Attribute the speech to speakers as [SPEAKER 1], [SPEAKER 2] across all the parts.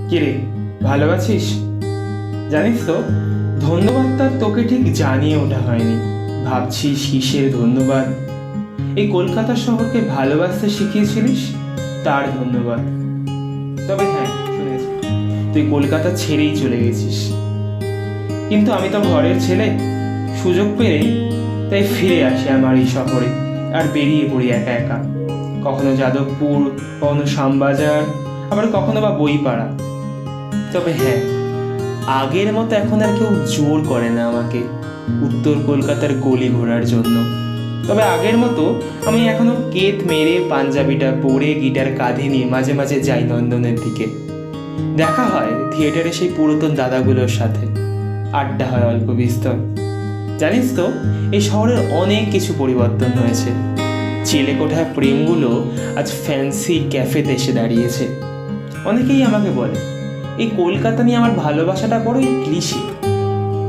[SPEAKER 1] কিরে, ভালো আছিস? জানিস তো, ধন্যবাদটা তোকে ঠিক জানিয়ে ওঠা হয়নি। ভাবছিস কিসের ধন্যবাদ? এই কলকাতা শহরকে ভালোবাসতে শিখিয়েছিলিস, তার ধন্যবাদ। তবে হ্যাঁ, শুনেছি তুই কলকাতা ছেড়েই চলে গেছিস, কিন্তু আমি তো ঘরের ছেলে। সুযোগ পেলে তাই ফিরে আসি আমার এই শহরে, আর বেরিয়ে পড়ি একা একা। কখনো যাদবপুর, কখনো শ্যামবাজার, আবার কখনো বা বইপাড়া। তবে হ্যাঁ, আগের মতো এখন আর কেউ জোর করে না আমাকে উত্তর কলকাতার গলি ঘোরার জন্য। তবে আগের মতো আমি এখনো কেত মেরে, পাঞ্জাবিটা পরে, গিটার কাঁধে নিয়ে মাঝে মাঝে যাই নন্দনের দিকে। দেখা হয় থিয়েটারে সেই পুরাতন দাদাগুলোর সাথে, আড্ডা হয় অল্প বিস্তর। জানিস তো, এই শহরের অনেক কিছু পরিবর্তন হয়েছে। চিলেকোঠার প্রেমগুলো আজ ফ্যান্সি ক্যাফেতে এসে দাঁড়িয়েছে। অনেকেই আমাকে বলে এই কলকাতা নিয়ে আমার ভালোবাসাটা বড়ই ক্লিশে।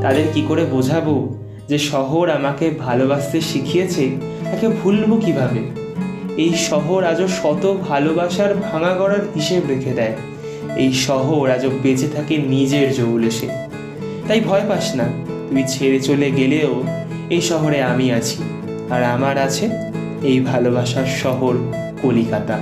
[SPEAKER 1] তাদের কি করে বোঝাবো যে শহর আমাকে ভালোবাসতে শিখিয়েছে, তাকে ভুলবো কিভাবে? এই শহর আজও শত ভালোবাসার ভাঙা গড়ার হিসেব রেখে দেয়। এই শহর আজও বেঁচে থাকে নিজের জৌলুসে। তাই ভয় পাস না, তুই ছেড়ে চলে গেলেও এই শহরে আমি আছি, আর আমার আছে এই ভালোবাসার শহর কলিকাতা।